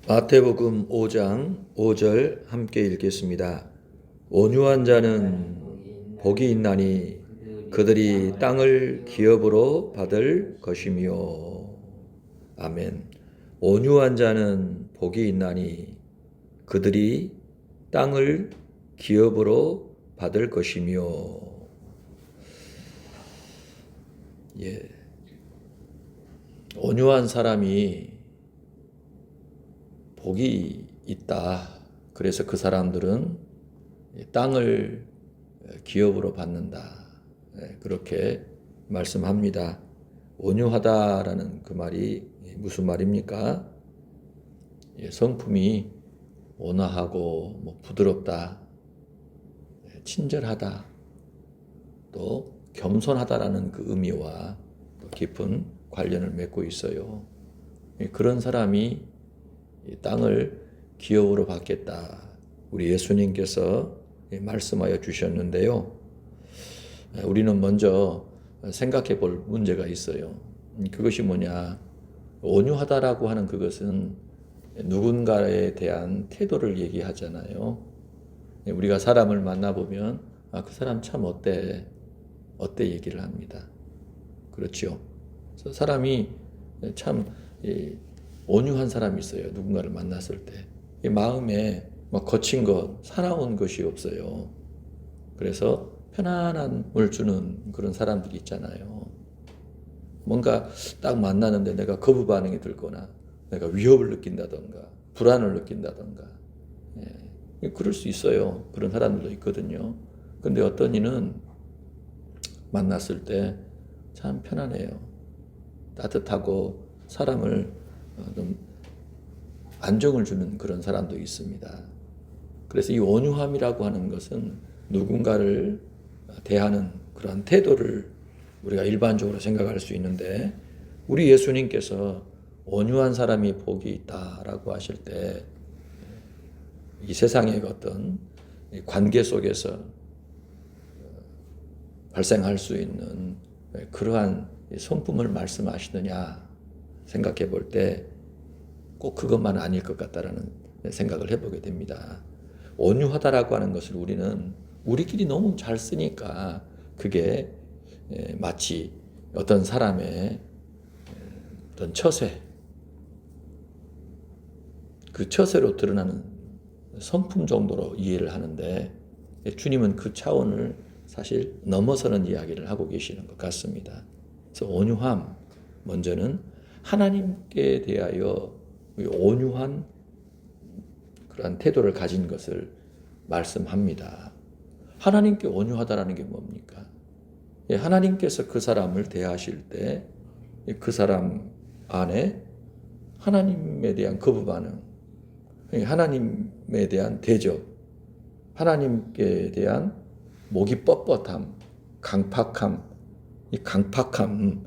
마태복음 5장 5절 함께 읽겠습니다. 온유한 자는 복이 있나니 그들이 땅을 기업으로 받을 것이며. 아멘. 온유한 자는 복이 있나니 그들이 땅을 기업으로 받을 것이며. 예. 온유한 사람이 복이 있다. 그래서 그 사람들은 땅을 기업으로 받는다. 그렇게 말씀합니다. 온유하다라는 그 말이 무슨 말입니까? 성품이 온화하고 부드럽다, 친절하다, 또 겸손하다라는 그 의미와 또 깊은 관련을 맺고 있어요. 그런 사람이 땅을 기업으로 받겠다. 우리 예수님께서 말씀하여 주셨는데요. 우리는 먼저 생각해 볼 문제가 있어요. 그것이 뭐냐? 온유하다라고 하는 그것은 누군가에 대한 태도를 얘기하잖아요. 우리가 사람을 만나보면 그 사람 참 어때 얘기를 합니다. 그렇죠? 그래서 사람이 참 온유한 사람이 있어요. 누군가를 만났을 때 마음에 거친 것, 사나운 것이 없어요. 그래서 편안함을 주는 그런 사람들이 있잖아요. 뭔가 딱 만나는데 내가 거부 반응이 들거나 내가 위협을 느낀다던가 불안을 느낀다던가, 그럴 수 있어요. 그런 사람들도 있거든요. 근데 어떤 이는 만났을 때 참 편안해요. 따뜻하고 사람을 좀 안정을 주는 그런 사람도 있습니다. 그래서 이 온유함이라고 하는 것은 누군가를 대하는 그런 태도를 우리가 일반적으로 생각할 수 있는데, 우리 예수님께서 온유한 사람이 복이 있다라고 하실 때 이 세상의 어떤 관계 속에서 발생할 수 있는 그러한 성품을 말씀하시느냐 생각해 볼 때 꼭 그것만 아닐 것 같다라는 생각을 해보게 됩니다. 온유하다라고 하는 것을 우리는 우리끼리 너무 잘 쓰니까 그게 마치 어떤 사람의 어떤 처세, 그 처세로 드러나는 성품 정도로 이해를 하는데, 주님은 그 차원을 사실 넘어서는 이야기를 하고 계시는 것 같습니다. 그래서 온유함, 먼저는 하나님께 대하여 온유한 그러한 태도를 가진 것을 말씀합니다. 하나님께 온유하다라는 게 뭡니까? 하나님께서 그 사람을 대하실 때 그 사람 안에 하나님에 대한 거부 반응, 하나님에 대한 대적, 하나님께 대한 목이 뻣뻣함, 강팍함, 이 강팍함,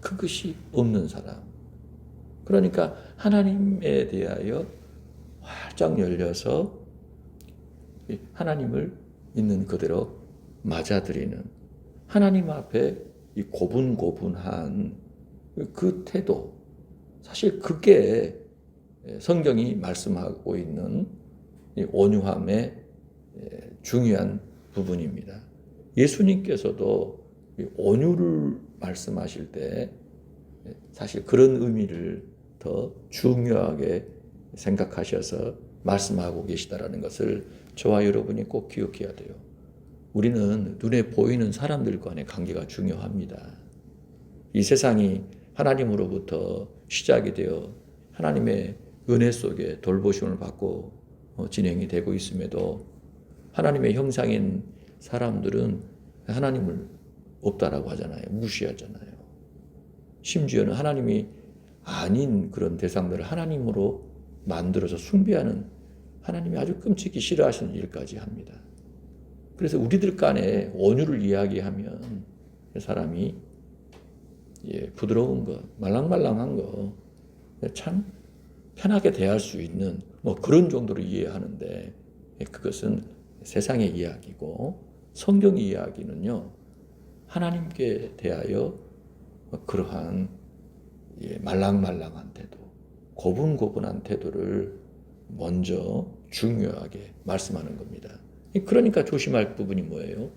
그것이 없는 사람. 그러니까 하나님에 대하여 활짝 열려서 하나님을 있는 그대로 맞아들이는, 하나님 앞에 이 고분고분한 그 태도, 사실 그게 성경이 말씀하고 있는 온유함의 중요한 부분입니다. 예수님께서도 온유를 말씀하실 때 사실 그런 의미를 더 중요하게 생각하셔서 말씀하고 계시다라는 것을 저와 여러분이 꼭 기억해야 돼요. 우리는 눈에 보이는 사람들 간의 관계가 중요합니다. 이 세상이 하나님으로부터 시작이 되어 하나님의 은혜 속에 돌보심을 받고 진행이 되고 있음에도 하나님의 형상인 사람들은 하나님을 없다라고 하잖아요. 무시하잖아요. 심지어는 하나님이 아닌 그런 대상들을 하나님으로 만들어서 숭배하는, 하나님이 아주 끔찍히 싫어하시는 일까지 합니다. 그래서 우리들 간에 온유를 이야기하면 사람이 부드러운 거, 말랑말랑한 거, 참 편하게 대할 수 있는 그런 정도로 이해하는데, 그것은 세상의 이야기고 성경의 이야기는요, 하나님께 대하여 그러한 말랑말랑한 태도, 고분고분한 태도를 먼저 중요하게 말씀하는 겁니다. 그러니까 조심할 부분이 뭐예요?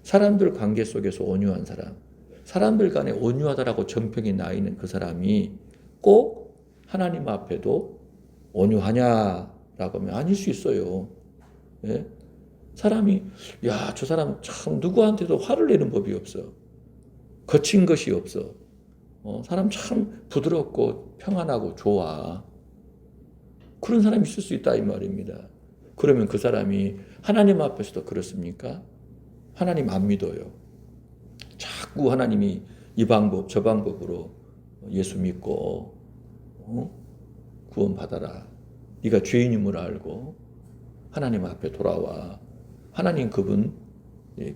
사람들 관계 속에서 온유한 사람, 사람들 간에 온유하다라고 정평이 나 있는 그 사람이 꼭 하나님 앞에도 온유하냐라고 하면 아닐 수 있어요. 예? 사람이 야, 저 사람 참 누구한테도 화를 내는 법이 없어. 거친 것이 없어. 사람 참 부드럽고 평안하고 좋아. 그런 사람이 있을 수 있다 이 말입니다. 그러면 그 사람이 하나님 앞에서도 그렇습니까? 하나님 안 믿어요. 자꾸 하나님이 이 방법 저 방법으로 예수 믿고 구원받아라. 네가 죄인임을 알고 하나님 앞에 돌아와. 하나님 그분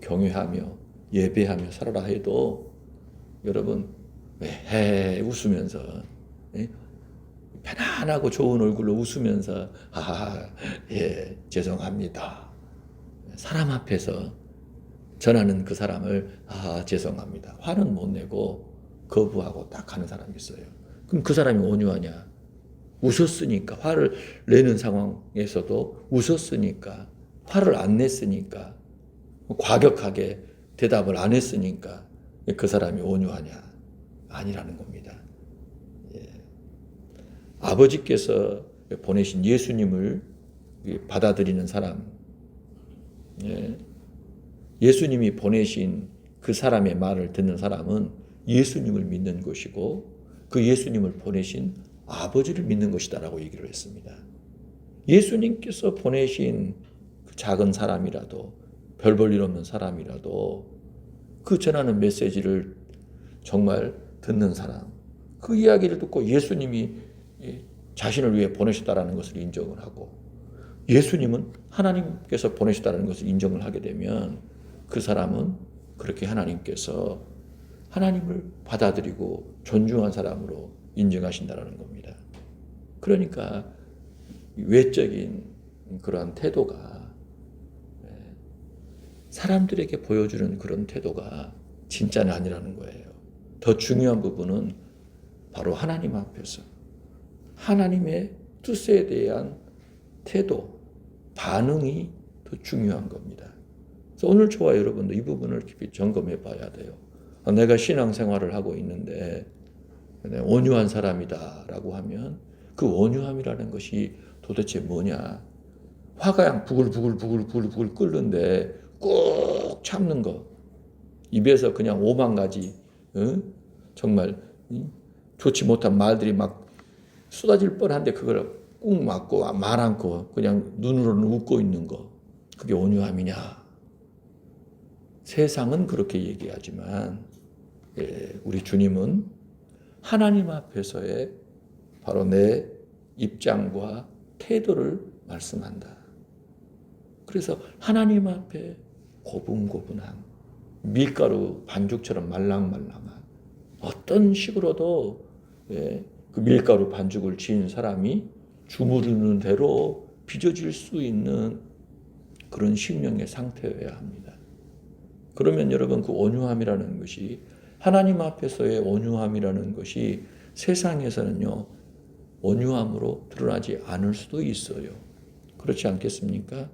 경외하며 예배하며 살아라 해도 여러분 왜 웃으면서 편안하고 좋은 얼굴로 웃으면서 죄송합니다. 사람 앞에서 전하는 그 사람을 죄송합니다. 화는 못 내고 거부하고 딱 하는 사람이 있어요. 그럼 그 사람이 온유하냐? 웃었으니까 화를 내는 상황에서도 웃었으니까 화를 안 냈으니까 과격하게 대답을 안 했으니까 그 사람이 온유하냐? 아니라는 겁니다. 아버지께서 보내신 예수님을 받아들이는 사람, 예수님이 보내신 그 사람의 말을 듣는 사람은 예수님을 믿는 것이고 그 예수님을 보내신 아버지를 믿는 것이다라고 얘기를 했습니다. 예수님께서 보내신 그 작은 사람이라도 별 볼 일 없는 사람이라도 그 전하는 메시지를 정말 듣는 사람, 그 이야기를 듣고 예수님이 자신을 위해 보내셨다라는 것을 인정을 하고 예수님은 하나님께서 보내셨다는 것을 인정을 하게 되면 그 사람은 그렇게 하나님께서 하나님을 받아들이고 존중한 사람으로 인정하신다는 겁니다. 그러니까 외적인 그러한 태도가 사람들에게 보여주는 그런 태도가 진짜는 아니라는 거예요. 더 중요한 부분은 바로 하나님 앞에서 하나님의 뜻에 대한 태도, 반응이 더 중요한 겁니다. 그래서 오늘 저와 여러분도 이 부분을 깊이 점검해 봐야 돼요. 내가 신앙생활을 하고 있는데 온유한 사람이다라고 하면 그 온유함이라는 것이 도대체 뭐냐? 화가 그냥 부글부글 끓는데 꾹 참는 거. 입에서 그냥 오만 가지 정말 좋지 못한 말들이 막 쏟아질 뻔한데 그걸 꾹 막고 말 않고 그냥 눈으로는 웃고 있는 거. 그게 온유함이냐? 세상은 그렇게 얘기하지만 우리 주님은 하나님 앞에서의 바로 내 입장과 태도를 말씀한다. 그래서 하나님 앞에 고분고분한 밀가루 반죽처럼 말랑말랑한 어떤 식으로도 그 밀가루 반죽을 지은 사람이 주무르는 대로 빚어질 수 있는 그런 심령의 상태여야 합니다. 그러면 여러분 그 온유함이라는 것이 하나님 앞에서의 온유함이라는 것이 세상에서는요 온유함으로 드러나지 않을 수도 있어요. 그렇지 않겠습니까?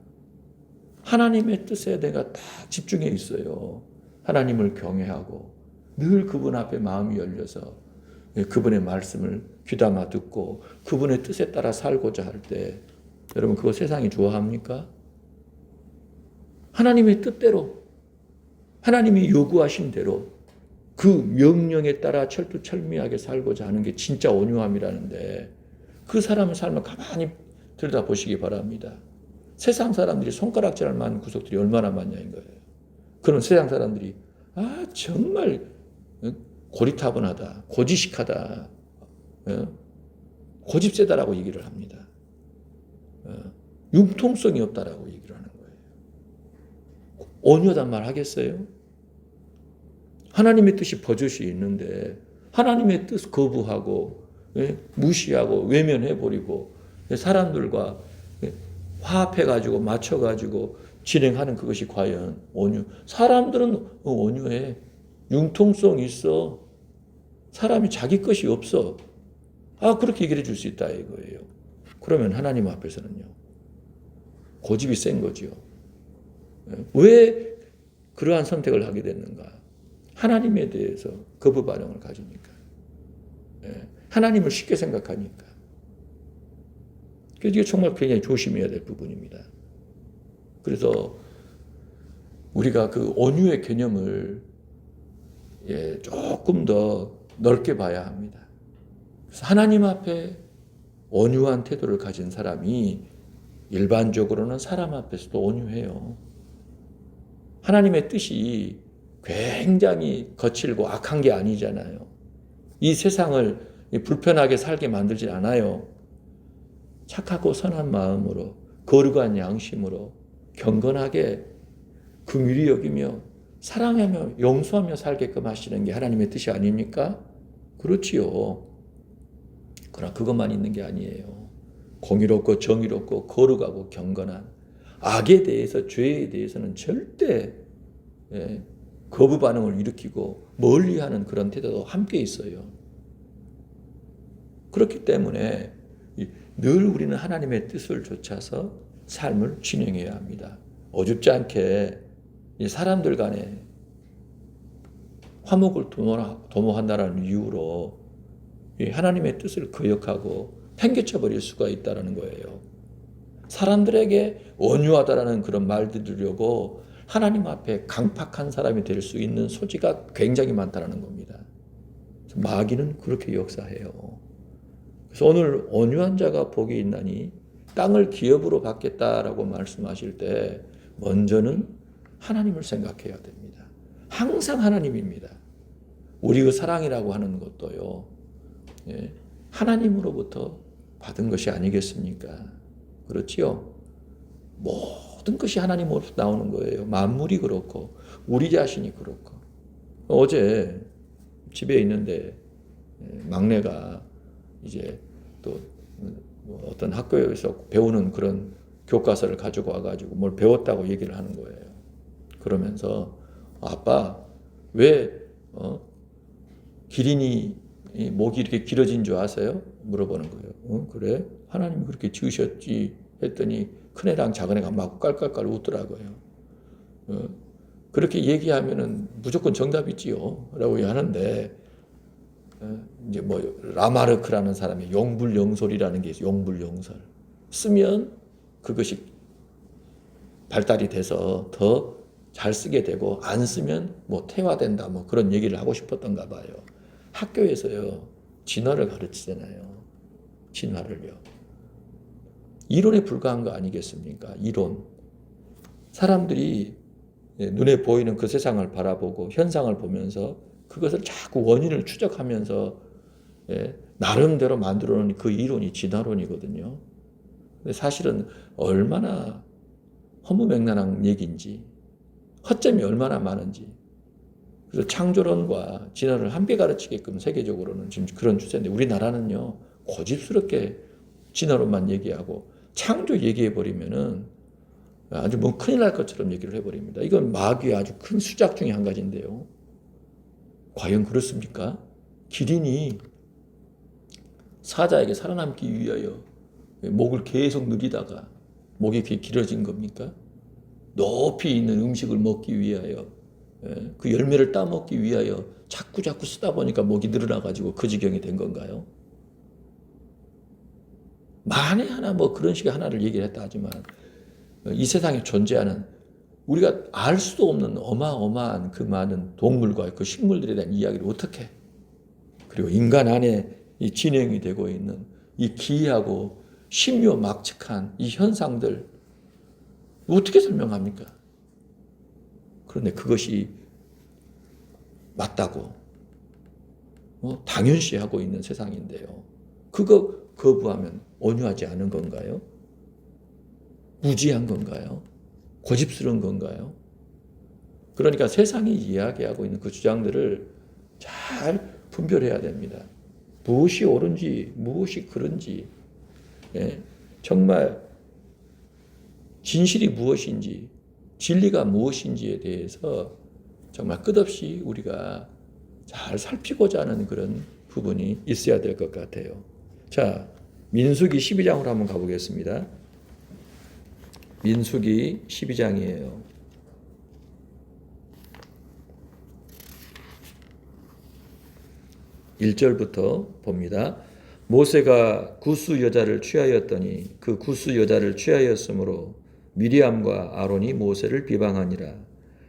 하나님의 뜻에 내가 다 집중해 있어요. 하나님을 경외하고 늘 그분 앞에 마음이 열려서 그분의 말씀을 귀담아 듣고 그분의 뜻에 따라 살고자 할 때 여러분 그거 세상이 좋아합니까? 하나님의 뜻대로 하나님이 요구하신 대로 그 명령에 따라 철두철미하게 살고자 하는 게 진짜 온유함이라는데 그 사람의 삶을 가만히 들여다보시기 바랍니다. 세상 사람들이 손가락질할 만한 구석들이 얼마나 많냐인 거예요. 그런 세상 사람들이 정말 고리타분하다, 고지식하다, 고집세다라고 얘기를 합니다. 융통성이 없다라고 얘기를 하는 거예요. 온유하단 말 하겠어요? 하나님의 뜻이 버젓이 있는데 하나님의 뜻 거부하고 무시하고 외면해버리고 사람들과 화합해가지고 맞춰가지고 진행하는 그것이 과연 온유. 사람들은 온유해. 융통성 있어. 사람이 자기 것이 없어. 그렇게 얘기를 해줄 수 있다 이거예요. 그러면 하나님 앞에서는요, 고집이 센 거지요. 왜 그러한 선택을 하게 됐는가? 하나님에 대해서 거부 반응을 가지니까. 하나님을 쉽게 생각하니까. 그래서 이게 정말 굉장히 조심해야 될 부분입니다. 그래서 우리가 그 온유의 개념을 조금 더 넓게 봐야 합니다. 그래서 하나님 앞에 온유한 태도를 가진 사람이 일반적으로는 사람 앞에서도 온유해요. 하나님의 뜻이 굉장히 거칠고 악한 게 아니잖아요. 이 세상을 불편하게 살게 만들지 않아요. 착하고 선한 마음으로, 거룩한 양심으로 경건하게 긍휼히 여기며 사랑하며 용서하며 살게끔 하시는 게 하나님의 뜻이 아닙니까? 그렇지요. 그러나 그것만 있는 게 아니에요. 공의롭고 정의롭고 거룩하고 경건한, 악에 대해서, 죄에 대해서는 절대 거부 반응을 일으키고 멀리하는 그런 태도도 함께 있어요. 그렇기 때문에 늘 우리는 하나님의 뜻을 좇아서 삶을 진행해야 합니다. 어줍지 않게 사람들 간에 화목을 도모한다는 이유로 하나님의 뜻을 거역하고 팽개쳐 버릴 수가 있다는 거예요. 사람들에게 온유하다라는 그런 말 들으려고 하나님 앞에 강팍한 사람이 될 수 있는 소지가 굉장히 많다는 겁니다. 마귀는 그렇게 역사해요. 그래서 오늘 온유한 자가 복이 있나니 땅을 기업으로 받겠다라고 말씀하실 때 먼저는 하나님을 생각해야 됩니다. 항상 하나님입니다. 우리의 사랑이라고 하는 것도요, 하나님으로부터 받은 것이 아니겠습니까? 그렇지요? 모든 것이 하나님으로부터 나오는 거예요. 만물이 그렇고 우리 자신이 그렇고. 어제 집에 있는데 막내가 이제 또 어떤 학교에서 배우는 그런 교과서를 가지고 와가지고 뭘 배웠다고 얘기를 하는 거예요. 그러면서 아빠 왜 기린이 목이 이렇게 길어진 줄 아세요? 물어보는 거예요. 그래? 하나님이 그렇게 지으셨지 했더니 큰애랑 작은애가 막 깔깔깔 웃더라고요. 그렇게 얘기하면은 무조건 정답이지요 라고 하는데, 이제 뭐 라마르크라는 사람이 용불용설이라는 게 있어요. 용불용설 쓰면 그것이 발달이 돼서 더 잘 쓰게 되고 안 쓰면 뭐 퇴화된다 뭐 그런 얘기를 하고 싶었던가 봐요. 학교에서요 진화를 가르치잖아요. 진화를요. 이론에 불과한 거 아니겠습니까? 이론. 사람들이 눈에 보이는 그 세상을 바라보고 현상을 보면서 그것을 자꾸 원인을 추적하면서 나름대로 만들어 놓은 그 이론이 진화론이거든요. 근데 사실은 얼마나 허무맹랑한 얘기인지, 허점이 얼마나 많은지. 그래서 창조론과 진화를 함께 가르치게끔 세계적으로는 지금 그런 추세인데, 우리나라는요 고집스럽게 진화론만 얘기하고 창조 얘기해버리면은 아주 뭐 큰일 날 것처럼 얘기를 해버립니다. 이건 마귀의 아주 큰 수작 중에 한 가지인데요. 과연 그렇습니까? 기린이 사자에게 살아남기 위하여 목을 계속 누리다가 목이 길어진 겁니까? 높이 있는 음식을 먹기 위하여, 그 열매를 따먹기 위하여 자꾸 쓰다 보니까 목이 늘어나가지고 그 지경이 된 건가요? 만에 하나 뭐 그런 식의 하나를 얘기를 했다 하지만 이 세상에 존재하는 우리가 알 수도 없는 어마어마한 그 많은 동물과 그 식물들에 대한 이야기를 어떻게, 그리고 인간 안에 이 진행이 되고 있는 이 기이하고 신묘막측한 이 현상들 어떻게 설명합니까? 그런데 그것이 맞다고 당연시하고 있는 세상인데요. 그거 거부하면 온유하지 않은 건가요? 무지한 건가요? 고집스러운 건가요? 그러니까 세상이 이야기하고 있는 그 주장들을 잘 분별해야 됩니다. 무엇이 옳은지 무엇이 그른지, 정말 진실이 무엇인지 진리가 무엇인지에 대해서 정말 끝없이 우리가 잘 살피고자 하는 그런 부분이 있어야 될 것 같아요. 자, 민수기 12장으로 한번 가보겠습니다. 민수기 12장이에요. 1절부터 봅니다. 모세가 구스 여자를 취하였더니 그 구스 여자를 취하였으므로 미리암과 아론이 모세를 비방하니라.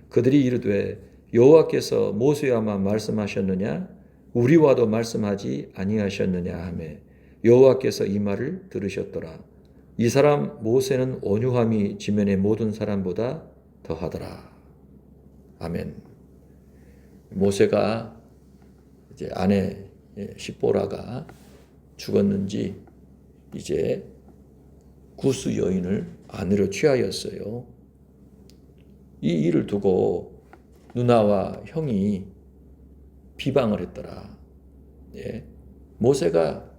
그들이 이르되 여호와께서 모세와만 말씀하셨느냐 우리와도 말씀하지 아니하셨느냐 하매 여호와께서 이 말을 들으셨더라. 이 사람 모세는 온유함이 지면의 모든 사람보다 더하더라. 아멘. 모세가 이제 아내 십보라가 죽었는지 이제 구스 여인을 아내로 취하였어요. 이 일을 두고 누나와 형이 비방을 했더라. 예. 모세가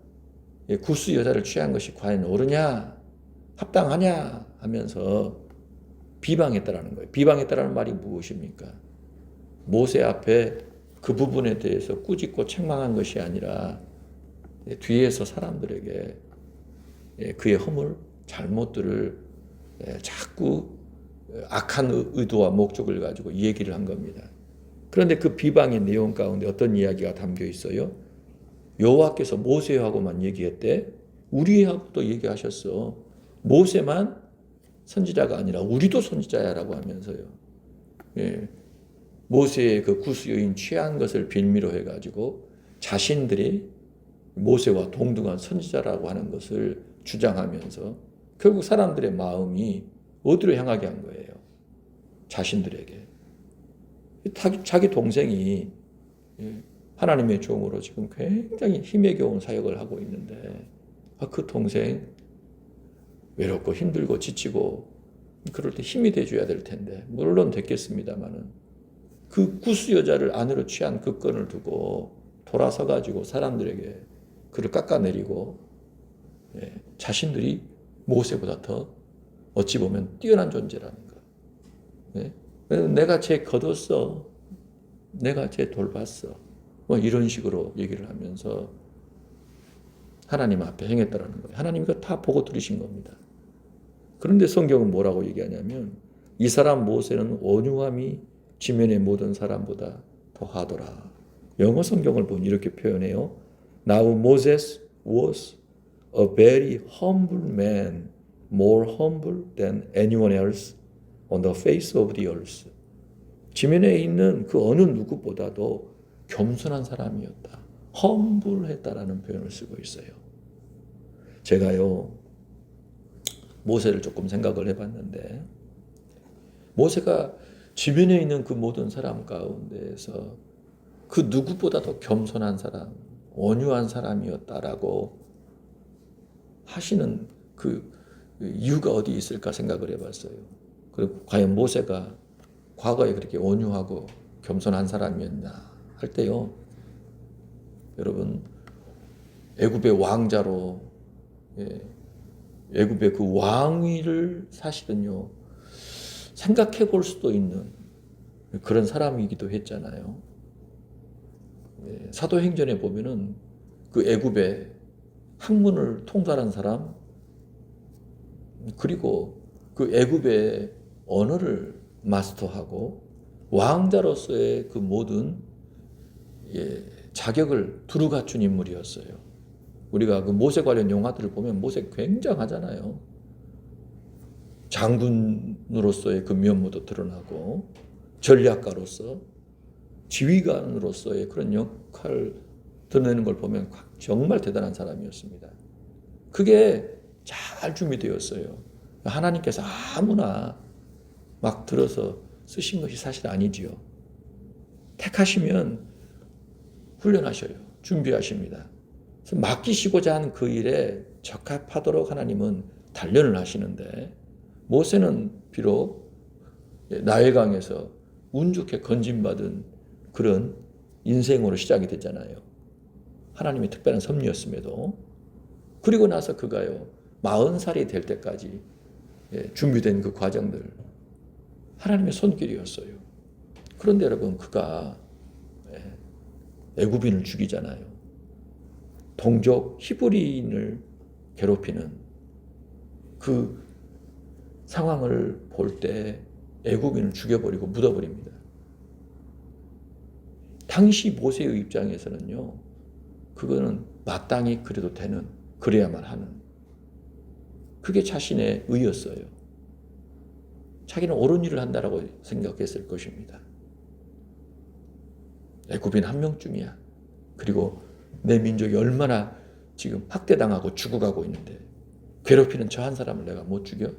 구스 여자를 취한 것이 과연 옳으냐, 합당하냐 하면서 비방했다라는 거예요. 비방했다라는 말이 무엇입니까? 모세 앞에 그 부분에 대해서 꾸짖고 책망한 것이 아니라 뒤에서 사람들에게 그의 허물, 잘못들을 자꾸 악한 의도와 목적을 가지고 얘기를 한 겁니다. 그런데 그 비방의 내용 가운데 어떤 이야기가 담겨 있어요? 여호와께서 모세하고만 얘기했대. 우리하고도 얘기하셨어. 모세만 선지자가 아니라 우리도 선지자야라고 하면서요. 예. 모세의 그 구스 여인 취한 것을 빌미로 해가지고 자신들이 모세와 동등한 선지자라고 하는 것을 주장하면서 결국 사람들의 마음이 어디로 향하게 한 거예요? 자신들에게. 자기 동생이 하나님의 종으로 지금 굉장히 힘에 겨운 사역을 하고 있는데 그 동생 외롭고 힘들고 지치고 그럴 때 힘이 돼줘야 될 텐데 물론 됐겠습니다마는 그 구스 여자를 아내로 취한 그 건을 두고 돌아서 가지고 사람들에게 그를 깎아내리고 자신들이 모세보다 더 어찌 보면 뛰어난 존재라는 거. 내가 쟤 거뒀어. 내가 쟤 돌봤어. 뭐 이런 식으로 얘기를 하면서 하나님 앞에 행했다라는 거예요. 하나님이 그거 다 보고 들으신 겁니다. 그런데 성경은 뭐라고 얘기하냐면 이 사람 모세는 온유함이 지면의 모든 사람보다 더하더라. 영어 성경을 보면 이렇게 표현해요. Now Moses was a very humble man, more humble than anyone else on the face of the earth. 지면에 있는 그 어느 누구보다도 겸손한 사람이었다. humble했다라는 표현을 쓰고 있어요. 제가요 모세를 조금 생각을 해봤는데 모세가 지면에 있는 그 모든 사람 가운데에서 그 누구보다도 겸손한 사람, 온유한 사람이었다라고 하시는 그 이유가 어디 있을까 생각을 해봤어요. 그리고 과연 모세가 과거에 그렇게 온유하고 겸손한 사람이었나 할 때요. 여러분 애굽의 왕자로 애굽의 그 왕위를 사실은요. 생각해 볼 수도 있는 그런 사람이기도 했잖아요. 사도행전에 보면은 그 애굽의 학문을 통달한 사람 그리고 그 애굽의 언어를 마스터하고 왕자로서의 그 모든 자격을 두루 갖춘 인물이었어요. 우리가 그 모세 관련 영화들을 보면 모세 굉장하잖아요. 장군으로서의 그 면모도 드러나고 전략가로서 지휘관으로서의 그런 역할을 드러내는 걸 보면 정말 대단한 사람이었습니다. 그게 잘 준비되었어요. 하나님께서 아무나 막 들어서 쓰신 것이 사실 아니지요. 택하시면 훈련하셔요. 준비하십니다. 그래서 맡기시고자 하는 그 일에 적합하도록 하나님은 단련을 하시는데 모세는 비록 나일강에서 운 좋게 건진받은 그런 인생으로 시작이 됐잖아요. 하나님의 특별한 섭리였음에도 그리고 나서 그가요 40살이 될 때까지 준비된 그 과정들 하나님의 손길이었어요. 그런데 여러분 그가 애굽인을 죽이잖아요. 동족 히브리인을 괴롭히는 그 상황을 볼 때 애굽인을 죽여버리고 묻어버립니다. 당시 모세의 입장에서는요, 그거는 마땅히 그래도 되는, 그래야만 하는, 그게 자신의 의였어요. 자기는 옳은 일을 한다라고 생각했을 것입니다. 애굽인 한 명쯤이야. 그리고 내 민족이 얼마나 지금 학대당하고 죽어가고 있는데 괴롭히는 저 한 사람을 내가 못 죽여?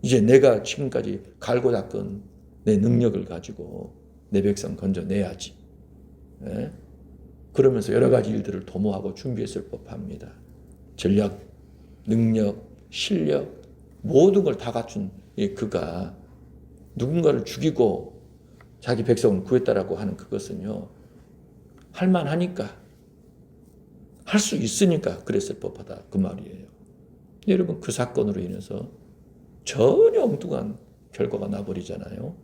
이제 내가 지금까지 갈고 닦은 내 능력을 가지고 내 백성 건져내야지. 네? 그러면서 여러 가지 일들을 도모하고 준비했을 법합니다. 전략, 능력, 실력 모든 걸 다 갖춘 그가 누군가를 죽이고 자기 백성을 구했다라고 하는 그것은요, 할만하니까, 할 수 있으니까 그랬을 법하다 그 말이에요. 여러분, 그 사건으로 인해서 전혀 엉뚱한 결과가 나버리잖아요.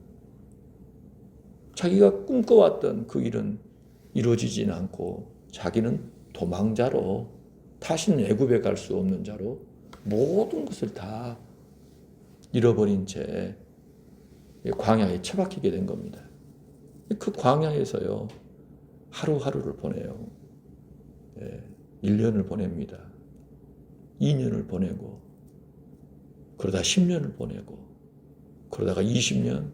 자기가 꿈꿔왔던 그 일은 이루어지지는 않고 자기는 도망자로, 다시는 애굽에 갈 수 없는 자로 모든 것을 다 잃어버린 채 광야에 처박히게 된 겁니다. 그 광야에서요, 하루하루를 보내요. 1년을 보냅니다. 2년을 보내고, 그러다 10년을 보내고, 그러다가 20년,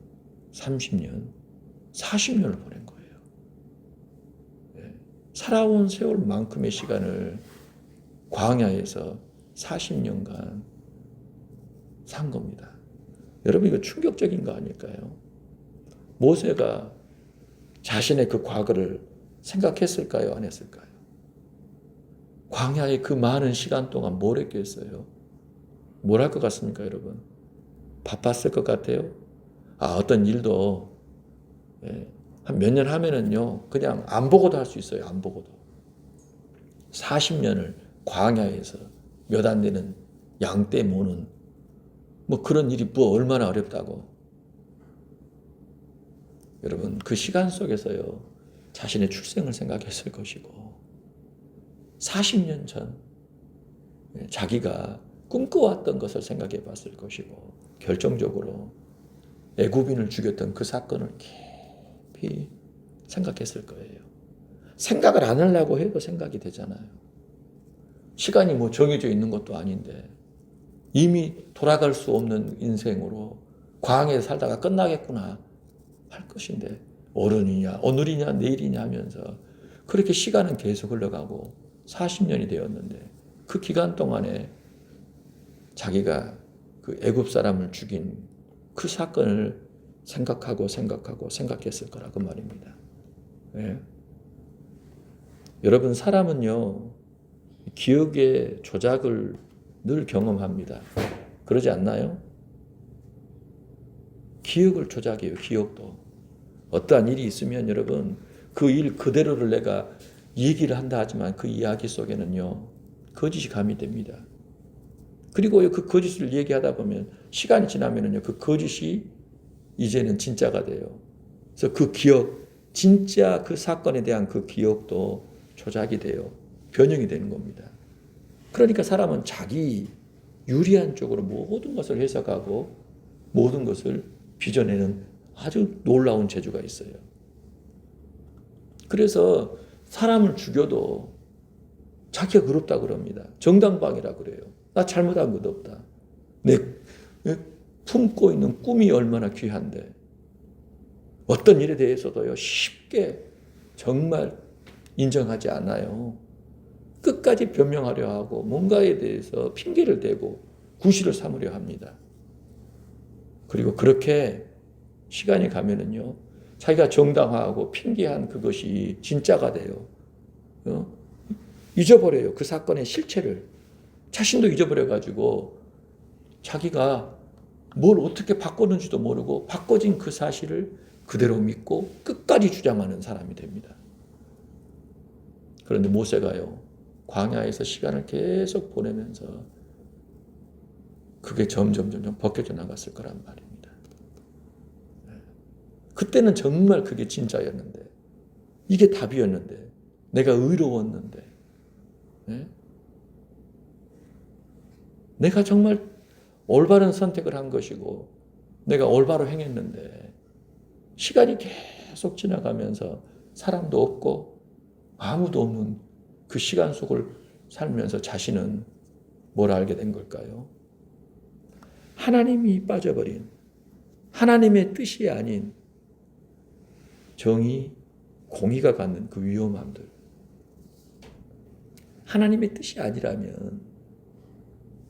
30년, 40년을 보낸 거예요. 살아온 세월만큼의 시간을 광야에서 40년간 산 겁니다. 여러분, 이거 충격적인 거 아닐까요? 모세가 자신의 그 과거를 생각했을까요? 안 했을까요? 광야의 그 많은 시간 동안 뭘 했겠어요? 뭘 할 것 같습니까, 여러분? 바빴을 것 같아요? 어떤 일도 한 몇 년 하면은요, 그냥 안 보고도 할 수 있어요. 안 보고도. 40년을 광야에서 몇 안 되는 양떼 모는 뭐 그런 일이 뭐 얼마나 어렵다고. 여러분, 그 시간 속에서요, 자신의 출생을 생각했을 것이고, 40년 전 자기가 꿈꿔왔던 것을 생각해 봤을 것이고, 결정적으로 애굽인을 죽였던 그 사건을 깊이 생각했을 거예요. 생각을 안 하려고 해도 생각이 되잖아요. 시간이 뭐 정해져 있는 것도 아닌데 이미 돌아갈 수 없는 인생으로 광야에 살다가 끝나겠구나 할 것인데, 오늘이냐 오늘이냐 내일이냐 하면서 그렇게 시간은 계속 흘러가고 40년이 되었는데, 그 기간 동안에 자기가 그 애굽 사람을 죽인 그 사건을 생각했을 거라고 말입니다. 네. 여러분, 사람은요, 기억의 조작을 늘 경험합니다. 그러지 않나요? 기억을 조작해요. 기억도. 어떠한 일이 있으면 여러분, 그 일 그대로를 내가 얘기를 한다 하지만 그 이야기 속에는요, 거짓이 가미됩니다. 그리고 그 거짓을 얘기하다 보면 시간이 지나면은요, 그 거짓이 이제는 진짜가 돼요. 그래서 그 기억, 진짜 그 사건에 대한 그 기억도 조작이 돼요. 변형이 되는 겁니다. 그러니까 사람은 자기 유리한 쪽으로 모든 것을 해석하고 모든 것을 빚어내는 아주 놀라운 재주가 있어요. 그래서 사람을 죽여도 자기가 그렇다 그럽니다. 정당방위라 그래요. 나 잘못한 것도 없다. 내 품고 있는 꿈이 얼마나 귀한데, 어떤 일에 대해서도요, 쉽게 정말 인정하지 않아요. 끝까지 변명하려 하고 뭔가에 대해서 핑계를 대고 구실을 삼으려 합니다. 그리고 그렇게 시간이 가면은요, 자기가 정당화하고 핑계한 그것이 진짜가 돼요. 잊어버려요. 그 사건의 실체를. 자신도 잊어버려가지고 자기가 뭘 어떻게 바꿨는지도 모르고 바꿔진 그 사실을 그대로 믿고 끝까지 주장하는 사람이 됩니다. 그런데 모세가요, 광야에서 시간을 계속 보내면서 그게 점점 벗겨져 나갔을 거란 말입니다. 그때는 정말 그게 진짜였는데, 이게 답이었는데, 내가 의로웠는데, 예? 내가 정말 올바른 선택을 한 것이고 내가 올바로 행했는데 시간이 계속 지나가면서 사람도 없고 아무도 없는 그 시간 속을 살면서 자신은 뭘 알게 된 걸까요? 하나님이 빠져버린 하나님의 뜻이 아닌 정의, 공의가 갖는 그 위험함들. 하나님의 뜻이 아니라면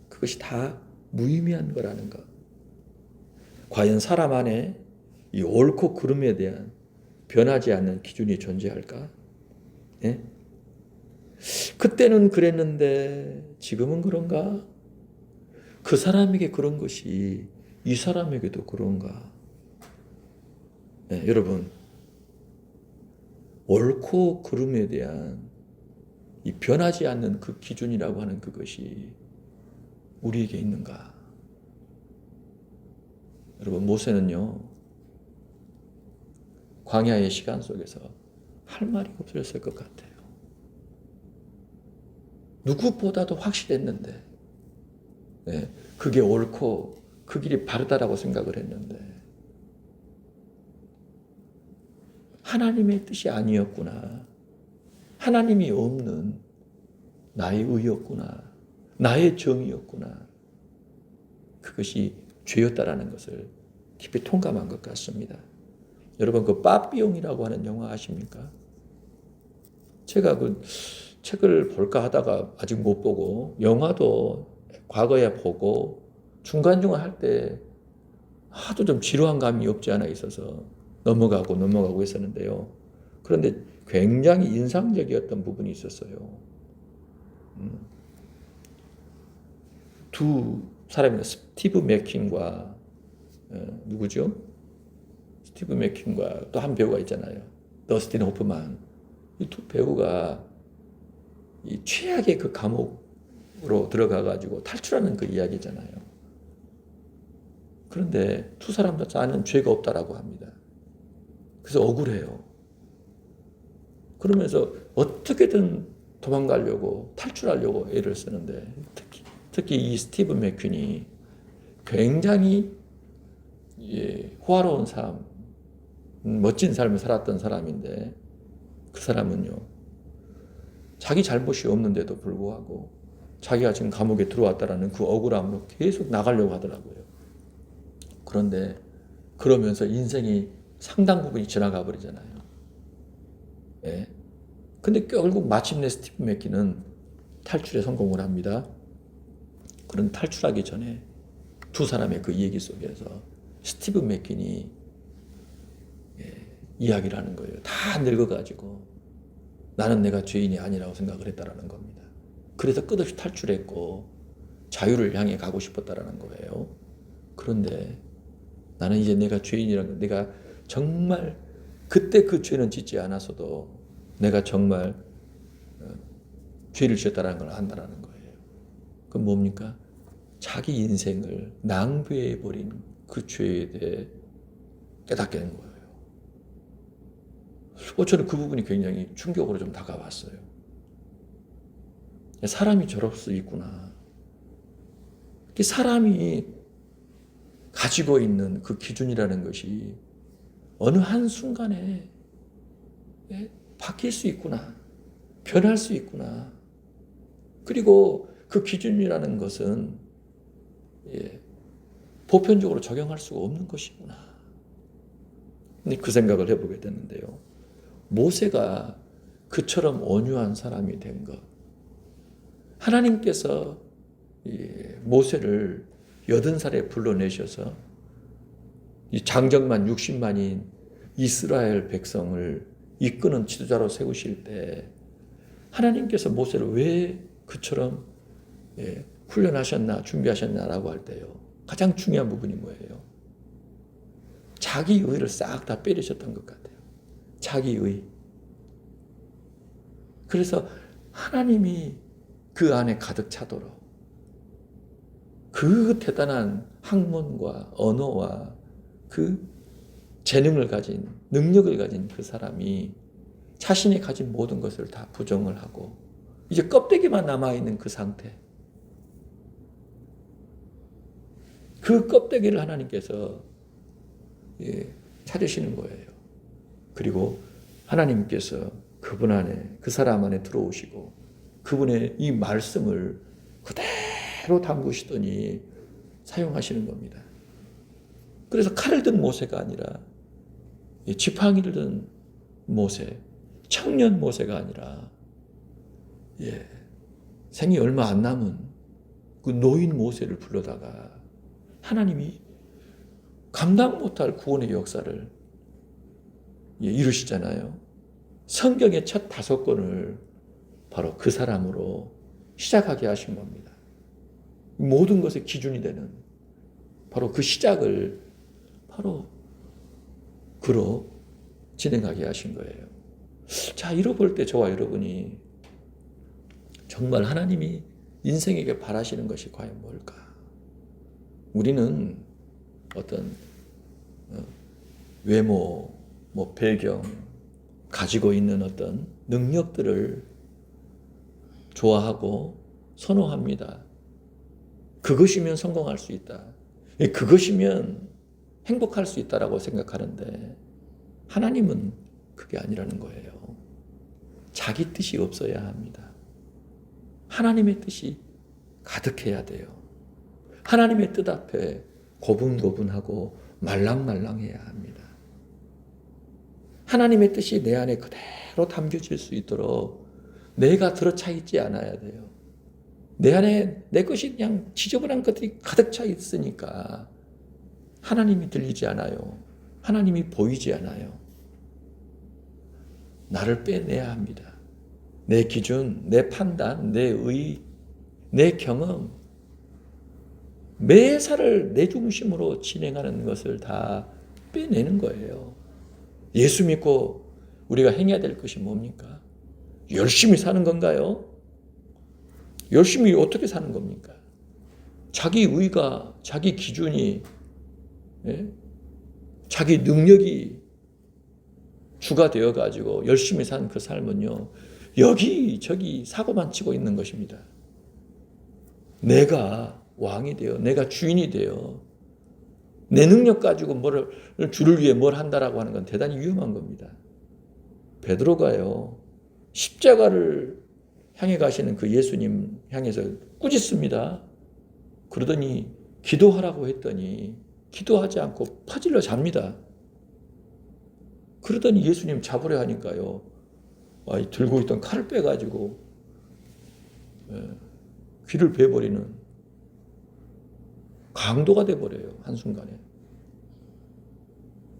그것이 다 무의미한 거라는 것. 과연 사람 안에 이 옳고 그름에 대한 변하지 않는 기준이 존재할까? 예? 그때는 그랬는데 지금은 그런가? 그 사람에게 그런 것이 이 사람에게도 그런가? 예, 여러분, 옳고 그름에 대한 이 변하지 않는 그 기준이라고 하는 그것이 우리에게 있는가? 여러분, 모세는요, 광야의 시간 속에서 할 말이 없었을 것 같아요. 누구보다도 확실했는데, 네, 그게 옳고 그 길이 바르다라고 생각을 했는데, 하나님의 뜻이 아니었구나. 하나님이 없는 나의 의였구나. 나의 정의였구나. 그것이 죄였다라는 것을 깊이 통감한 것 같습니다. 여러분, 그 빠삐용이라고 하는 영화 아십니까? 제가 그 책을 볼까 하다가 아직 못 보고, 영화도 과거에 보고 중간중간 할 때 하도 좀 지루한 감이 없지 않아 있어서 넘어가고 했었는데요. 그런데 굉장히 인상적이었던 부분이 있었어요. 두 사람입니다. 스티브 맥퀸과 누구죠? 스티브 맥퀸과 또 한 배우가 있잖아요. 더스틴 호프만. 이 두 배우가 이 최악의 그 감옥으로 들어가가지고 탈출하는 그 이야기잖아요. 그런데 두 사람 다 나는 죄가 없다라고 합니다. 그래서 억울해요. 그러면서 어떻게든 도망가려고 탈출하려고 애를 쓰는데 특히 이 스티브 맥퀸이 굉장히 호화로운 삶, 멋진 삶을 살았던 사람인데 그 사람은요, 자기 잘못이 없는데도 불구하고 자기가 지금 감옥에 들어왔다라는 그 억울함으로 계속 나가려고 하더라고요. 그런데 그러면서 인생이 상당 부분이 지나가 버리잖아요. 예. 근데 결국 마침내 스티브 맥퀸은 탈출에 성공을 합니다. 그런 탈출하기 전에 두 사람의 그 얘기 속에서 스티브 맥퀸이 이야기를 하는 거예요. 다 늙어가지고 나는 내가 죄인이 아니라고 생각을 했다라는 겁니다. 그래서 끝없이 탈출했고 자유를 향해 가고 싶었다라는 거예요. 그런데 나는 이제 내가 죄인이라는 걸, 내가 정말 그때 그 죄는 짓지 않았어도 내가 정말 죄를 지었다는 걸 안다라는 거예요. 그럼 뭡니까? 자기 인생을 낭비해버린 그 죄에 대해 깨닫게 된 거예요. 저는 그 부분이 굉장히 충격으로 좀 다가왔어요. 사람이 저럴 수 있구나. 사람이 가지고 있는 그 기준이라는 것이 어느 한순간에 바뀔 수 있구나. 변할 수 있구나. 그리고 그 기준이라는 것은 보편적으로 적용할 수가 없는 것이구나. 근데 그 생각을 해보게 됐는데요. 모세가 그처럼 온유한 사람이 된 것. 하나님께서 모세를 80살에 불러내셔서 이 장정만 60만인 이스라엘 백성을 이끄는 지도자로 세우실 때 하나님께서 모세를 왜 그처럼 훈련하셨나 준비하셨나라고 할 때요. 가장 중요한 부분이 뭐예요? 자기 의를 싹 다 빼내셨던 것 같아요. 자기 의. 그래서 하나님이 그 안에 가득 차도록 그 대단한 학문과 언어와 그 재능을 가진, 능력을 가진 그 사람이 자신이 가진 모든 것을 다 부정을 하고 이제 껍데기만 남아있는 그 상태. 그 껍데기를 하나님께서 찾으시는 거예요. 그리고 하나님께서 그분 안에, 그 사람 안에 들어오시고 그분의 이 말씀을 그대로 담그시더니 사용하시는 겁니다. 그래서 칼을 든 모세가 아니라 지팡이를 든 모세, 청년 모세가 아니라 생이 얼마 안 남은 그 노인 모세를 불러다가 하나님이 감당 못할 구원의 역사를 이루시잖아요. 성경의 첫 5권을 바로 그 사람으로 시작하게 하신 겁니다. 모든 것의 기준이 되는 바로 그 시작을 바로 그로 진행하게 하신 거예요. 자, 이뤄볼 때 저와 여러분이 정말 하나님이 인생에게 바라시는 것이 과연 뭘까? 우리는 어떤 외모, 배경, 가지고 있는 어떤 능력들을 좋아하고 선호합니다. 그것이면 성공할 수 있다. 그것이면 행복할 수 있다라고 생각하는데 하나님은 그게 아니라는 거예요. 자기 뜻이 없어야 합니다. 하나님의 뜻이 가득해야 돼요. 하나님의 뜻 앞에 고분고분하고 말랑말랑해야 합니다. 하나님의 뜻이 내 안에 그대로 담겨질 수 있도록 내가 들어차 있지 않아야 돼요. 내 안에 내 것이 그냥 지저분한 것들이 가득 차 있으니까 하나님이 들리지 않아요. 하나님이 보이지 않아요. 나를 빼내야 합니다. 내 기준, 내 판단, 내 의, 내 경험, 매사를 내 중심으로 진행하는 것을 다 빼내는 거예요. 예수 믿고 우리가 행해야 될 것이 뭡니까? 열심히 사는 건가요? 열심히 어떻게 사는 겁니까? 자기 의가, 자기 기준이, 자기 능력이 주가 되어가지고 열심히 사는 그 삶은요, 여기저기 사고만 치고 있는 것입니다. 내가 왕이 되어, 내가 주인이 되어, 내 능력 가지고 주를 위해 뭘 한다라고 하는 건 대단히 위험한 겁니다. 베드로가요, 십자가를 향해 가시는 그 예수님 향해서 꾸짖습니다. 그러더니 기도하라고 했더니 기도하지 않고 퍼질러 잡니다. 그러더니 예수님 잡으려 하니까요, 들고 있던 칼을 빼가지고 귀를 베버리는 강도가 돼버려요. 한순간에.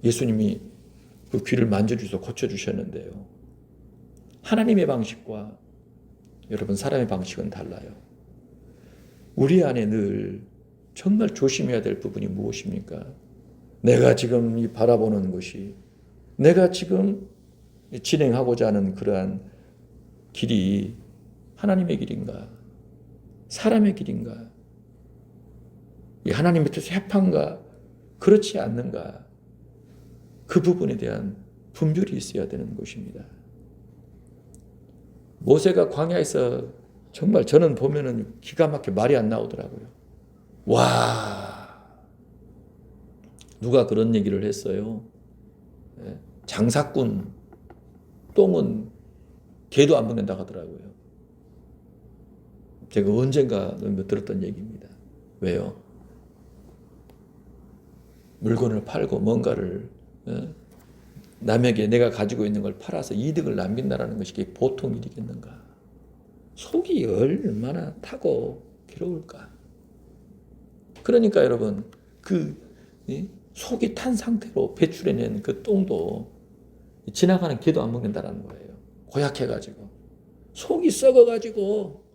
예수님이 그 귀를 만져주셔서 고쳐주셨는데요. 하나님의 방식과 여러분 사람의 방식은 달라요. 우리 안에 늘 정말 조심해야 될 부분이 무엇입니까? 내가 지금 이 바라보는 것이, 내가 지금 진행하고자 하는 그러한 길이 하나님의 길인가? 사람의 길인가? 이 하나님의 뜻에 합한가? 그렇지 않는가? 그 부분에 대한 분별이 있어야 되는 것입니다. 모세가 광야에서 정말 저는 보면은 기가 막혀 말이 안 나오더라고요. 와, 누가 그런 얘기를 했어요? 장사꾼 똥은 개도 안 먹는다고 하더라고요. 제가 언젠가 들었던 얘기입니다. 왜요? 물건을 팔고 뭔가를 남에게 내가 가지고 있는 걸 팔아서 이득을 남긴다는 것이 보통 일이겠는가? 속이 얼마나 타고 괴로울까? 그러니까 여러분, 그 속이 탄 상태로 배출해낸 그 똥도 지나가는 개도 안 먹는다는 거예요. 고약해가지고. 속이 썩어가지고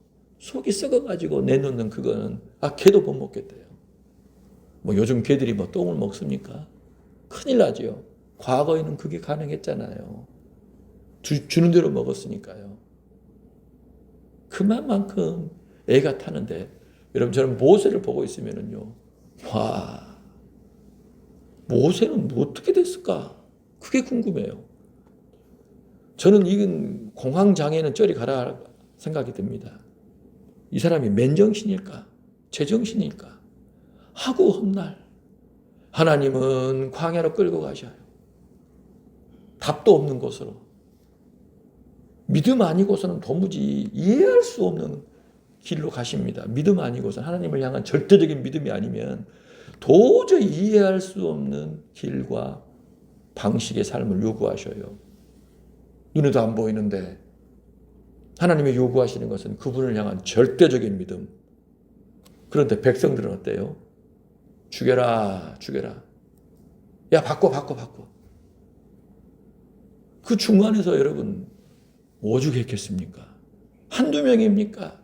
내놓는 그거는 개도 못 먹겠대요. 요즘 개들이 똥을 먹습니까? 큰일 나지요. 과거에는 그게 가능했잖아요. 주는 대로 먹었으니까요. 그만큼 애가 타는데, 여러분 저는 모세를 보고 있으면은요, 와, 모세는 어떻게 됐을까? 그게 궁금해요. 저는 이 공황장애는 저리 가라 생각이 듭니다. 이 사람이 맨정신일까? 제정신일까? 하고 헛날 하나님은 광야로 끌고 가셔요. 답도 없는 곳으로. 믿음 아니고서는 도무지 이해할 수 없는 길로 가십니다. 믿음 아니고서는 하나님을 향한 절대적인 믿음이 아니면 도저히 이해할 수 없는 길과 방식의 삶을 요구하셔요. 눈에도 안 보이는데 하나님이 요구하시는 것은 그분을 향한 절대적인 믿음. 그런데 백성들은 어때요? 죽여라, 죽여라. 야, 바꿔. 그 중간에서 여러분, 뭐 주겠겠습니까? 한두 명입니까?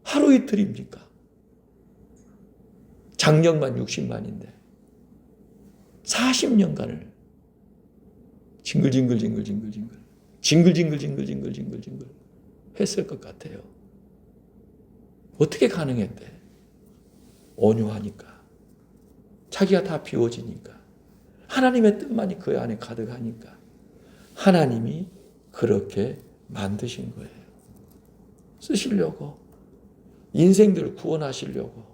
하루 이틀입니까? 장령만 60만인데 40년간을 징글징글 했을 것 같아요. 어떻게 가능했대? 온유하니까. 자기가 다 비워지니까. 하나님의 뜻만이 그 안에 가득하니까. 하나님이 그렇게 만드신 거예요. 쓰시려고. 인생들을 구원하시려고.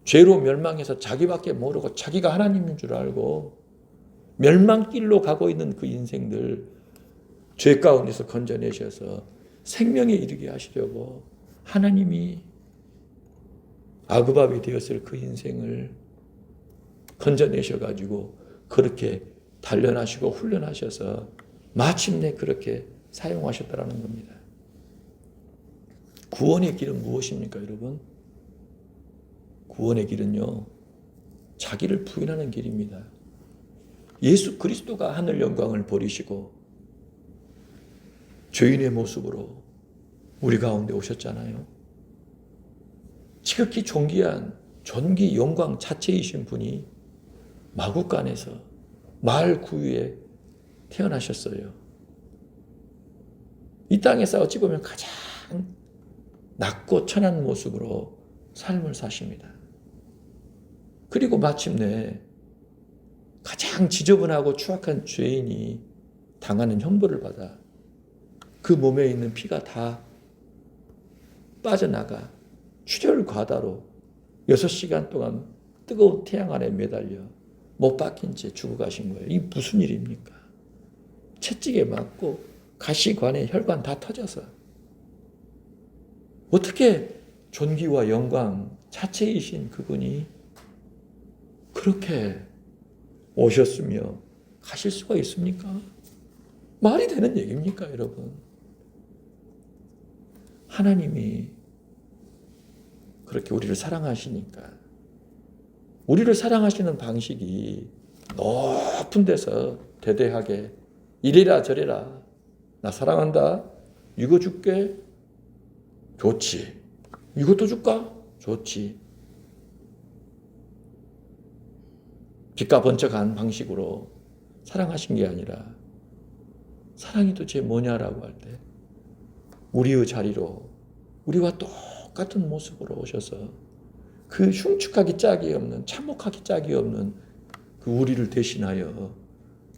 죄로 멸망해서 자기밖에 모르고 자기가 하나님인 줄 알고 멸망길로 가고 있는 그 인생들 죄 가운데서 건져내셔서 생명에 이르게 하시려고 하나님이 아그밥이 되었을 그 인생을 건져내셔가지고 그렇게 단련하시고 훈련하셔서 마침내 그렇게 사용하셨다는 겁니다. 구원의 길은 무엇입니까, 여러분? 구원의 길은요, 자기를 부인하는 길입니다. 예수 그리스도가 하늘 영광을 버리시고 죄인의 모습으로 우리 가운데 오셨잖아요. 지극히 존귀한 존귀 영광 자체이신 분이 마구간에서 말 구유에 태어나셨어요. 이 땅에서 어찌 보면 가장 낮고 천한 모습으로 삶을 사십니다. 그리고 마침내 가장 지저분하고 추악한 죄인이 당하는 형벌을 받아 그 몸에 있는 피가 다 빠져나가 출혈 과다로 6시간 동안 뜨거운 태양 아래 매달려 못 박힌 채 죽어가신 거예요. 이게 무슨 일입니까? 채찍에 맞고 가시관에 혈관 다 터져서 어떻게 존귀와 영광 자체이신 그분이 그렇게 오셨으며 가실 수가 있습니까? 말이 되는 얘기입니까, 여러분? 하나님이 그렇게 우리를 사랑하시니까 우리를 사랑하시는 방식이 높은 데서 대대하게 이래라 저래라 나 사랑한다 이거 줄게 좋지 이것도 줄까 좋지 빛과 번쩍한 방식으로 사랑하신 게 아니라 사랑이 도대체 뭐냐라고 할 때 우리의 자리로 우리와 똑같은 모습으로 오셔서 그 흉측하기 짝이 없는 참혹하기 짝이 없는 그 우리를 대신하여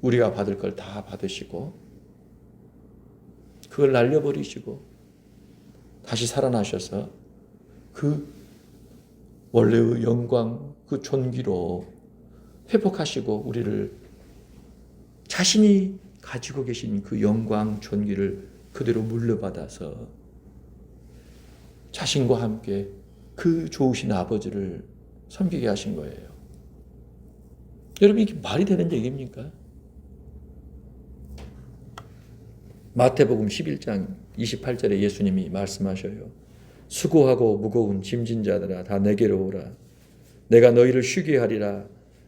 우리가 받을 걸 다 받으시고 그걸 날려버리시고 다시 살아나셔서 그 원래의 영광 그 존귀로 회복하시고 우리를 자신이 가지고 계신 그 영광 존귀를 그대로 물려받아서 자신과 함께 그 좋으신 아버지를 섬기게 하신 거예요. 여러분 이게 말이 되는 얘기입니까? 마태복음 11장 28절에 예수님이 말씀하셔요. 수고하고 무거운 짐진 자들아 다 내게로 오라. 내가 너희를 쉬게 하리라.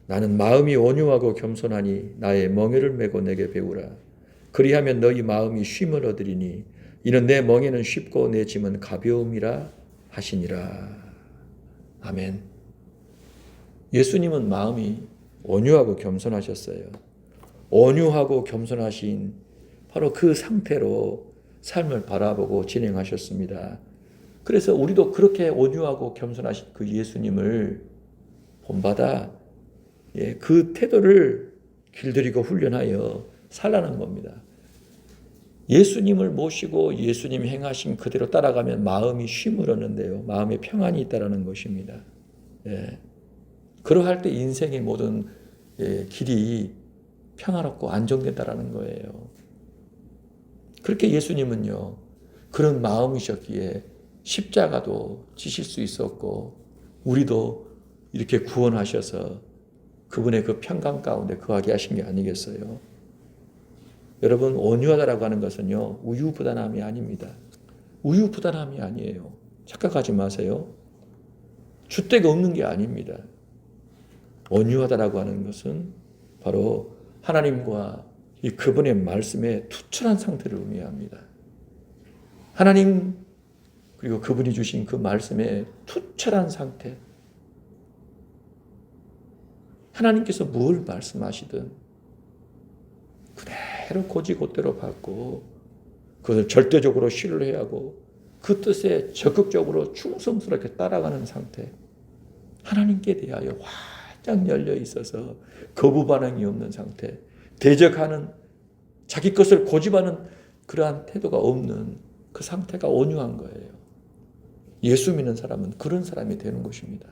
나는 마음이 온유하고 겸손하니 나의 멍에를 메고 내게 배우라. 그리하면 너희 마음이 쉼을 얻으리니 이는 내 멍에는 쉽고 내 짐은 가벼움이라 하시니라. 아멘. 예수님은 마음이 온유하고 겸손하셨어요. 온유하고 겸손하신 바로 그 상태로 삶을 바라보고 진행하셨습니다. 그래서 우리도 그렇게 온유하고 겸손하신 그 예수님을 본받아 그 태도를 길들이고 훈련하여 살라는 겁니다. 예수님을 모시고 예수님 행하신 그대로 따라가면 마음이 쉼을 얻는데요. 마음에 평안이 있다라는 것입니다. 예. 그러할 때 인생의 모든 길이 평화롭고 안정된다라는 거예요. 그렇게 예수님은요, 그런 마음이셨기에 십자가도 지실 수 있었고, 우리도 이렇게 구원하셔서 그분의 그 평강 가운데 거하게 하신 게 아니겠어요? 여러분, 온유하다라고 하는 것은요, 우유부단함이 아닙니다. 우유부단함이 아니에요. 착각하지 마세요. 줏대가 없는 게 아닙니다. 온유하다라고 하는 것은 바로 하나님과 이 그분의 말씀에 투철한 상태를 의미합니다. 하나님 그리고 그분이 주신 그 말씀에 투철한 상태. 하나님께서 뭘 말씀하시든 그대로 고지곧대로 받고 그것을 절대적으로 신뢰하고 그 뜻에 적극적으로 충성스럽게 따라가는 상태. 하나님께 대하여 활짝 열려 있어서 거부 반응이 없는 상태. 대적하는 자기 것을 고집하는 그러한 태도가 없는 그 상태가 온유한 거예요. 예수 믿는 사람은 그런 사람이 되는 것입니다.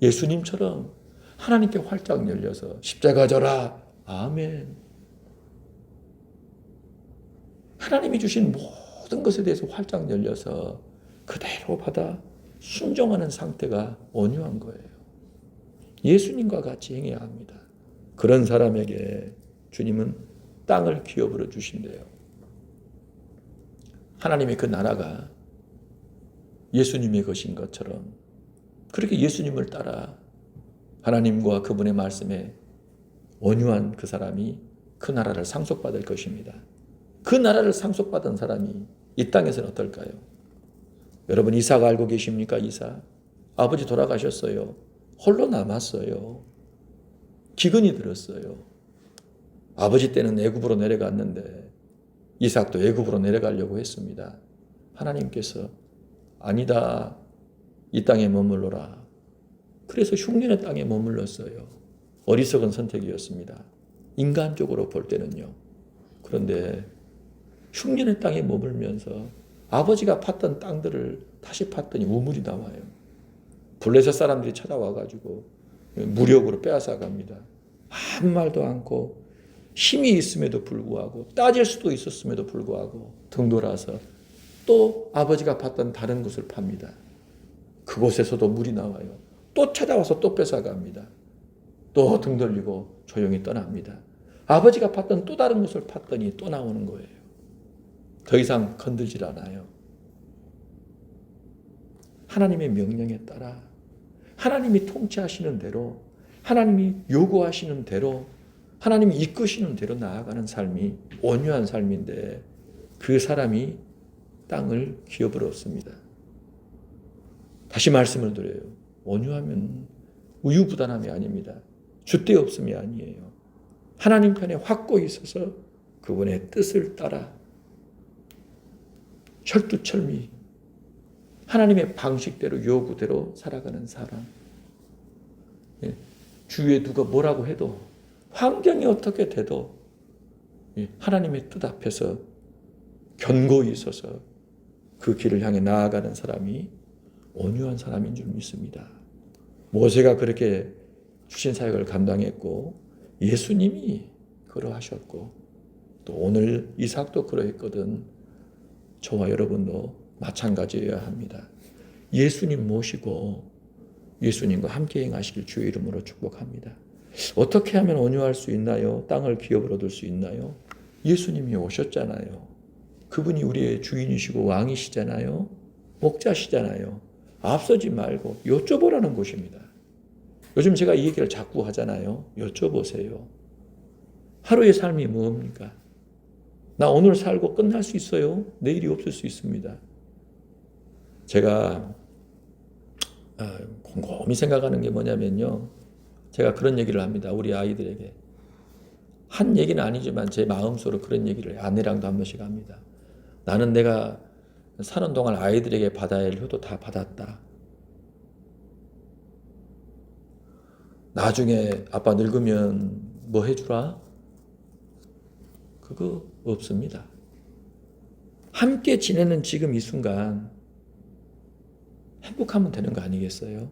예수님처럼 하나님께 활짝 열려서 십자가 져라. 아멘. 하나님이 주신 모든 것에 대해서 활짝 열려서 그대로 받아 순종하는 상태가 온유한 거예요. 예수님과 같이 행해야 합니다. 그런 사람에게 주님은 땅을 기업으로 주신대요. 하나님의 그 나라가 예수님의 것인 것처럼 그렇게 예수님을 따라 하나님과 그분의 말씀에 온유한 그 사람이 그 나라를 상속받을 것입니다. 그 나라를 상속받은 사람이 이 땅에서는 어떨까요? 여러분 이삭 알고 계십니까? 이삭. 아버지 돌아가셨어요. 홀로 남았어요. 기근이 들었어요. 아버지 때는 애굽으로 내려갔는데 이삭도 애굽으로 내려가려고 했습니다. 하나님께서 아니다. 이 땅에 머물러라. 그래서 흉년의 땅에 머물렀어요. 어리석은 선택이었습니다. 인간적으로 볼 때는요. 그런데 흉년의 땅에 머물면서 아버지가 팠던 땅들을 다시 팠더니 우물이 나와요. 블레셋 사람들이 찾아와가지고 무력으로 빼앗아갑니다. 아무 말도 않고 힘이 있음에도 불구하고 따질 수도 있었음에도 불구하고 등돌아서 또 아버지가 팠던 다른 곳을 팝니다. 그곳에서도 물이 나와요. 또 찾아와서 또 뺏어갑니다. 또 등 돌리고 조용히 떠납니다. 아버지가 팠던 또 다른 곳을 팠더니 또 나오는 거예요. 더 이상 건들질 않아요. 하나님의 명령에 따라 하나님이 통치하시는 대로 하나님이 요구하시는 대로 하나님이 이끄시는 대로 나아가는 삶이 온유한 삶인데 그 사람이 땅을 기업으로 얻습니다. 다시 말씀을 드려요. 온유하면 우유부단함이 아닙니다. 줏대 없음이 아니에요. 하나님 편에 확고히 있어서 그분의 뜻을 따라 철두철미 하나님의 방식대로 요구대로 살아가는 사람. 주위에 누가 뭐라고 해도 환경이 어떻게 돼도 하나님의 뜻 앞에서 견고히 있어서 그 길을 향해 나아가는 사람이 온유한 사람인 줄 믿습니다. 모세가 그렇게 주신 사역을 감당했고 예수님이 그러하셨고 또 오늘 이삭도 그러했거든. 저와 여러분도 마찬가지여야 합니다. 예수님 모시고 예수님과 함께 행하시길 주의 이름으로 축복합니다. 어떻게 하면 온유할 수 있나요? 땅을 기업으로 얻을 수 있나요? 예수님이 오셨잖아요. 그분이 우리의 주인이시고 왕이시잖아요. 목자시잖아요. 앞서지 말고 여쭤보라는 것입니다. 요즘 제가 이 얘기를 자꾸 하잖아요. 여쭤보세요. 하루의 삶이 뭡니까? 나 오늘 살고 끝날 수 있어요? 내일이 없을 수 있습니다. 제가 곰곰이 생각하는 게 뭐냐면요. 제가 그런 얘기를 합니다. 우리 아이들에게. 한 얘기는 아니지만 제 마음속으로 그런 얘기를 아내랑도 한 번씩 합니다. 나는 내가 사는 동안 아이들에게 받아야 할 효도 다 받았다. 나중에 아빠 늙으면 뭐 해주라? 그거 없습니다. 함께 지내는 지금 이 순간 행복하면 되는 거 아니겠어요?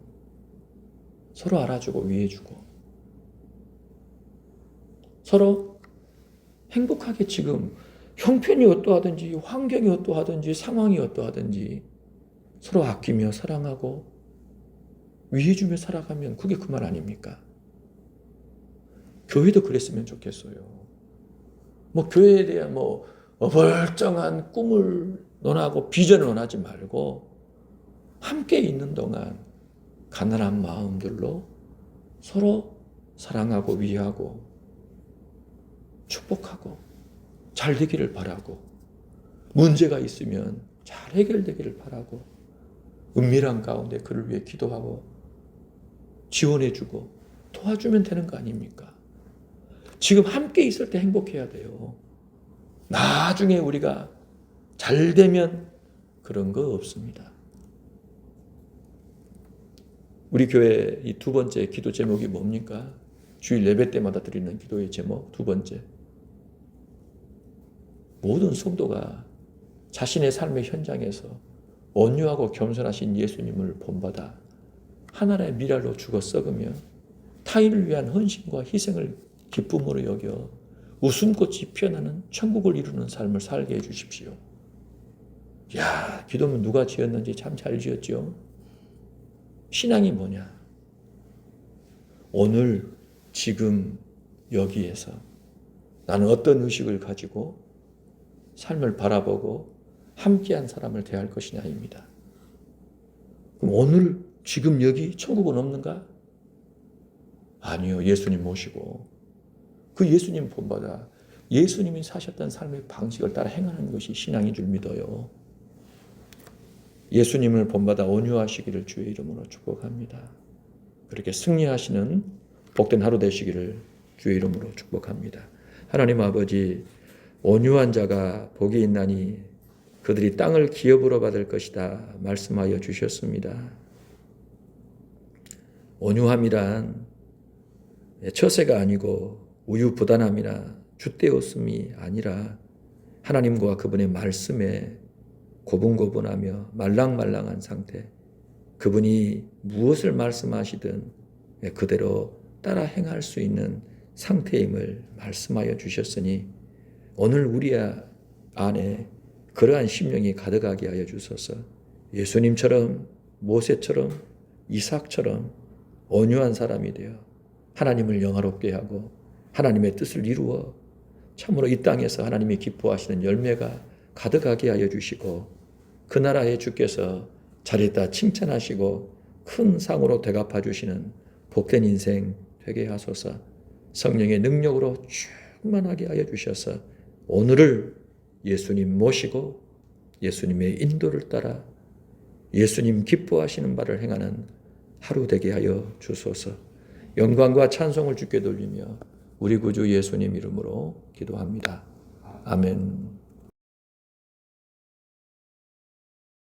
서로 알아주고 위해주고 서로 행복하게 지금 형편이 어떠하든지 환경이 어떠하든지 상황이 어떠하든지 서로 아끼며 사랑하고 위해주며 살아가면 그게 그 말 아닙니까? 교회도 그랬으면 좋겠어요. 뭐 교회에 대한 뭐 멀쩡한 꿈을 논하고 비전을 논하지 말고 함께 있는 동안 가난한 마음들로 서로 사랑하고 위하고 축복하고 잘 되기를 바라고 문제가 있으면 잘 해결되기를 바라고 은밀한 가운데 그를 위해 기도하고 지원해주고 도와주면 되는 거 아닙니까? 지금 함께 있을 때 행복해야 돼요. 나중에 우리가 잘 되면 그런 거 없습니다. 우리 교회 이 두 번째 기도 제목이 뭡니까? 주일 예배 때마다 드리는 기도의 제목 두 번째. 모든 성도가 자신의 삶의 현장에서 온유하고 겸손하신 예수님을 본받아 하나님의 미랄로 죽어 썩으며 타인을 위한 헌신과 희생을 기쁨으로 여겨 웃음꽃이 피어나는 천국을 이루는 삶을 살게 해주십시오. 야, 기도문 누가 지었는지 참 잘 지었죠? 신앙이 뭐냐? 오늘 지금 여기에서 나는 어떤 의식을 가지고 삶을 바라보고 함께한 사람을 대할 것이냐입니다. 그럼 오늘 지금 여기 천국은 없는가? 아니요. 예수님 모시고 그 예수님 본받아 예수님이 사셨던 삶의 방식을 따라 행하는 것이 신앙인 줄 믿어요. 예수님을 본받아 온유하시기를 주의 이름으로 축복합니다. 그렇게 승리하시는 복된 하루 되시기를 주의 이름으로 축복합니다. 하나님 아버지, 온유한 자가 복이 있나니 그들이 땅을 기업으로 받을 것이다 말씀하여 주셨습니다. 온유함이란 처세가 아니고 우유부단함이나 줏대었음이 아니라 하나님과 그분의 말씀에 고분고분하며 말랑말랑한 상태, 그분이 무엇을 말씀하시든 그대로 따라 행할 수 있는 상태임을 말씀하여 주셨으니 오늘 우리 안에 그러한 심령이 가득하게 하여 주소서. 예수님처럼 모세처럼 이삭처럼 온유한 사람이 되어 하나님을 영화롭게 하고 하나님의 뜻을 이루어 참으로 이 땅에서 하나님이 기뻐하시는 열매가 가득하게 하여 주시고 그 나라에 주께서 잘했다 칭찬하시고 큰 상으로 대갚아 주시는 복된 인생 되게 하소서. 성령의 능력으로 충만하게 하여 주셔서 오늘을 예수님 모시고 예수님의 인도를 따라 예수님 기뻐하시는 바를 행하는 하루 되게 하여 주소서. 영광과 찬송을 주께 돌리며 우리 구주 예수님 이름으로 기도합니다. 아멘.